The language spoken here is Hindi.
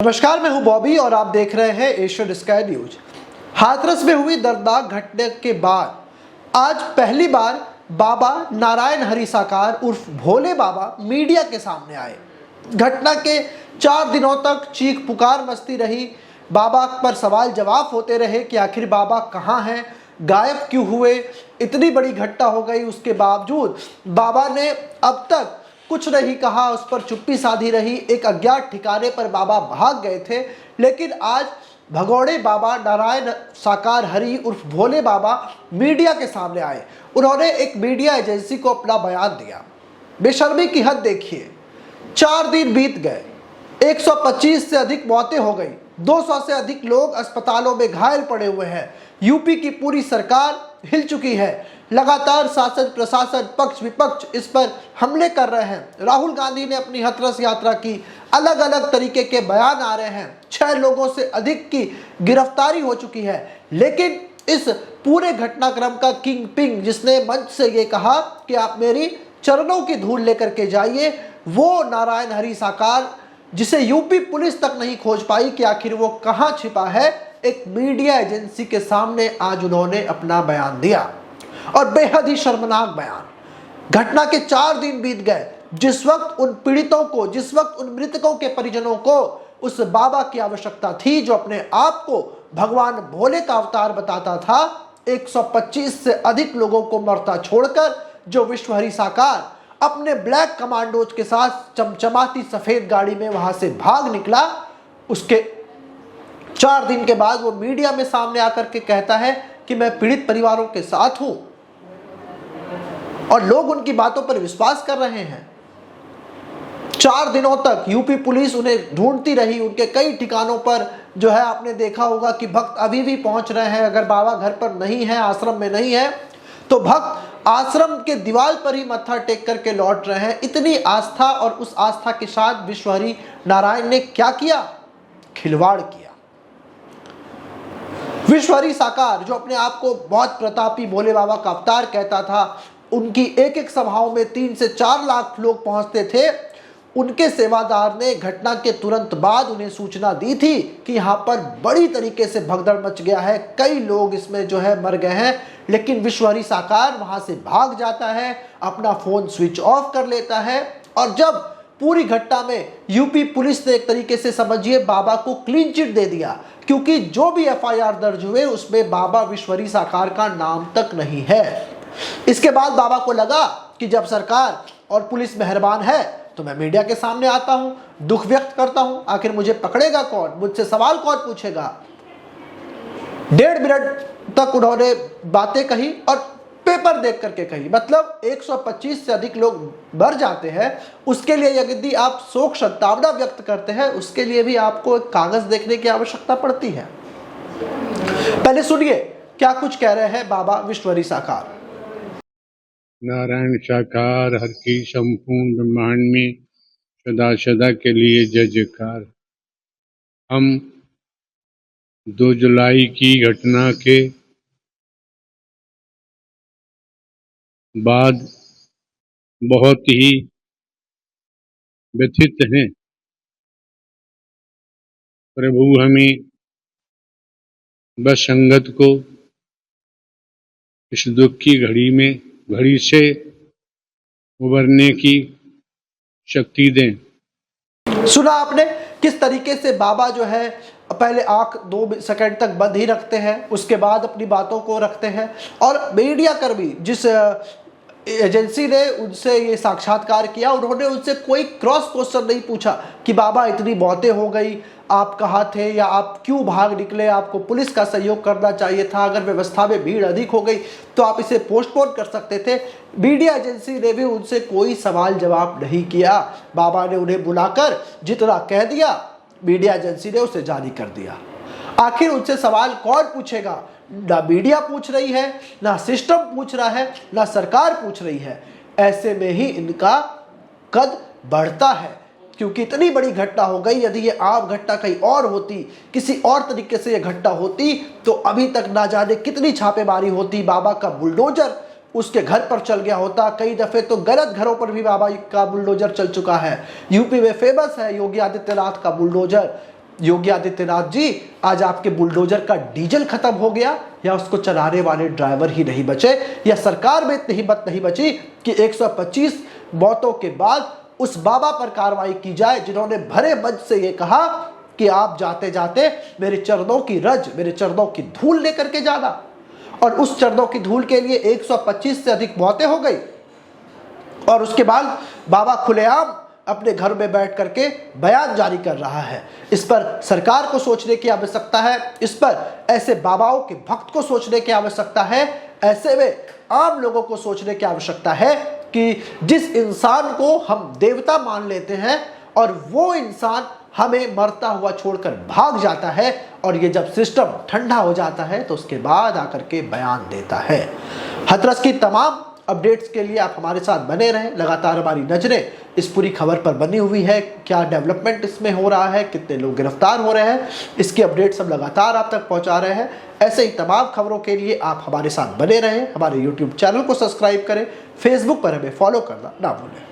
नमस्कार, मैं हूं बॉबी और आप देख रहे हैं एशियन स्काई न्यूज। हाथरस में हुई दर्दनाक घटना के बाद आज पहली बार बाबा नारायण हरि साकार उर्फ भोले बाबा मीडिया के सामने आए। घटना के 4 दिनों तक चीख पुकार मचती रही। बाबा पर सवाल जवाब होते रहे कि आखिर बाबा कहाँ हैं, गायब क्यों हुए। इतनी बड़ी घटना हो गई, उसके बावजूद बाबा ने अब तक कुछ नहीं कहा, उस पर चुप्पी साधी रही। एक अज्ञात ठिकाने पर बाबा भाग गए थे, लेकिन आज भगोड़े बाबा नारायण साकार हरि उर्फ भोले बाबा मीडिया के सामने आए। उन्होंने एक मीडिया एजेंसी को अपना बयान दिया। बेशर्मी की हद देखिए, 4 दिन बीत गए, 125 से अधिक मौतें हो गई, 200 से अधिक लोग अस्पतालों में घायल पड़े हुए हैं। यूपी की पूरी सरकार हिल चुकी है। लगातार शासन प्रशासन पक्ष विपक्ष इस पर हमले कर रहे हैं। राहुल गांधी ने अपनी हाथरस यात्रा की, अलग अलग तरीके के बयान आ रहे हैं। 6 लोगों से अधिक की गिरफ्तारी हो चुकी है, लेकिन इस पूरे घटनाक्रम का किंग पिंग जिसने मंच से ये कहा कि आप मेरी चरणों की धूल लेकर के जाइए, वो नारायण हरि साकार, जिसे यूपी पुलिस तक नहीं खोज पाई कि आखिर वो कहाँ छिपा है, एक मीडिया एजेंसी के सामने आज उन्होंने अपना बयान दिया। और बेहद ही शर्मनाक बयान। घटना के 4 दिन बीत गए। जिस वक्त उन पीड़ितों को, जिस वक्त उन मृतकों के परिजनों को उस बाबा की आवश्यकता थी जो अपने आप को भगवान भोले का अवतार बताता था, 125 से अधिक लोगों को मरता छोड़कर जो विश्व हरि साकार अपने ब्लैक कमांडोज के साथ चमचमाती सफेद गाड़ी में वहां से भाग निकला, उसके 4 दिन के बाद वो मीडिया में सामने आकर के कहता है कि मैं पीड़ित परिवारों के साथ हूं, और लोग उनकी बातों पर विश्वास कर रहे हैं। 4 दिनों तक यूपी पुलिस उन्हें ढूंढती रही। उनके कई ठिकानों पर जो है आपने देखा होगा कि भक्त अभी भी पहुंच रहे हैं। अगर बाबा घर पर नहीं है, आश्रम में नहीं है, तो भक्त आश्रम के दीवार पर ही मत्था टेक करके लौट रहे हैं। इतनी आस्था, और उस आस्था के साथ विश्व हरि नारायण ने क्या किया? खिलवाड़ किया। विश्व हरि साकार जो अपने आप को बहुत प्रतापी भोले बाबा का अवतार कहता था, उनकी एक एक सभाओं में 3 से 4 लाख लोग पहुंचते थे। उनके सेवादार ने घटना के तुरंत बाद उन्हें सूचना दी थी कि यहाँ पर बड़ी तरीके से भगदड़ मच गया है, कई लोग इसमें जो है मर गए हैं। लेकिन विश्व हरि साकार वहां से भाग जाता है, अपना फोन स्विच ऑफ कर लेता है। और जब पूरी घटना में यूपी पुलिस ने एक तरीके से समझिए बाबा को क्लीन चिट दे दिया, क्योंकि जो भी एफआईआर दर्ज हुए उसमें बाबा विश्व हरि साकार का नाम तक नहीं है। इसके बाद बाबा को लगा कि जब सरकार और पुलिस मेहरबान है तो मैं मीडिया के सामने आता हूं, दुख व्यक्त करता हूं। आखिर मुझे पकड़ेगा कौन, मुझसे सवाल कौन पूछेगा। 1.5 मिनट तक उन्होंने बातें कही और पेपर देख करके कही। मतलब 125 से अधिक लोग मर जाते हैं, उसके लिए यदि आप शोक संतावना व्यक्त करते हैं, उसके लिए भी आपको एक कागज देखने की आवश्यकता पड़ती है। पहले सुनिए क्या कुछ कह रहे हैं बाबा विश्व हरि साकार। नारायण साकार हर की संपूर्ण ब्रह्मांड में सदा सदा के लिए जय जयकार। हम 2 जुलाई की घटना के बाद बहुत ही व्यथित हैं। प्रभु हमें बस संगत को इस दुख की घड़ी से उबरने की शक्ति दें। सुना आपने किस तरीके से बाबा जो है पहले आंख 2 सेकंड तक बंद ही रखते हैं, उसके बाद अपनी बातों को रखते हैं। और मीडिया कर्मी जिस एजेंसी ने उनसे ये साक्षात्कार किया, उन्होंने उनसे कोई क्रॉस क्वेश्चन नहीं पूछा कि बाबा इतनी मौतें हो गई, आप कहाँ थे, या आप क्यों भाग निकले, आपको पुलिस का सहयोग करना चाहिए था, अगर व्यवस्था में भीड़ अधिक हो गई तो आप इसे पोस्टपोन कर सकते थे। मीडिया एजेंसी ने भी उनसे कोई सवाल जवाब नहीं किया। बाबा ने उन्हें बुलाकर जितना कह दिया, मीडिया एजेंसी ने उसे जारी कर दिया। आखिर उनसे सवाल कौन पूछेगा? ना मीडिया पूछ रही है, ना सिस्टम पूछ रहा है, ना सरकार पूछ रही है। ऐसे में ही इनका कद बढ़ता है, क्योंकि इतनी बड़ी घटना हो गई। यदि ये आम घटना कहीं और होती, किसी और तरीके से ये घटना होती, तो अभी तक ना जाने कितनी छापेमारी होती। बाबा का बुलडोजर उसके घर पर चल गया होता। कई दफे तो गलत घरों पर भी बाबा का बुलडोजर चल चुका है। यूपी में फेमस है योगी आदित्यनाथ का बुलडोजर। योगी आदित्यनाथ जी, आज आपके बुलडोजर का डीजल खत्म हो गया या उसको चलाने वाले ड्राइवर ही नहीं बचे, या सरकार में इतनी हिम्मत नहीं बची कि 125 मौतों के बाद उस बाबा पर कार्रवाई की जाए जिन्होंने भरे मंच से ये कहा कि आप जाते जाते मेरे चरणों की रज, मेरे चरणों की धूल लेकर के जाना, और उस चरणों की धूल के लिए 125 से अधिक मौतें हो गई। और उसके बाद बाबा खुलेआम अपने घर में बैठ करके बयान जारी कर रहा है। इस पर सरकार को सोचने की आवश्यकता है, इस पर ऐसे बाबाओं के भक्त को सोचने की आवश्यकता है, ऐसे में आम लोगों को सोचने की आवश्यकता है कि जिस इंसान को हम देवता मान लेते हैं और वो इंसान हमें मरता हुआ छोड़कर भाग जाता है, और ये जब सिस्टम ठंडा हो जाता है तो उसके बाद आकर के बयान देता है। हाथरस की तमाम अपडेट्स के लिए आप हमारे साथ बने रहें। लगातार हमारी नजरें इस पूरी खबर पर बनी हुई है, क्या डेवलपमेंट इसमें हो रहा है, कितने लोग गिरफ्तार हो रहे हैं, इसकी अपडेट्स हम लगातार आप तक पहुंचा रहे हैं। ऐसे ही तमाम खबरों के लिए आप हमारे साथ बने रहें। हमारे YouTube चैनल को सब्सक्राइब करें, फेसबुक पर हमें फॉलो करना ना भूलें।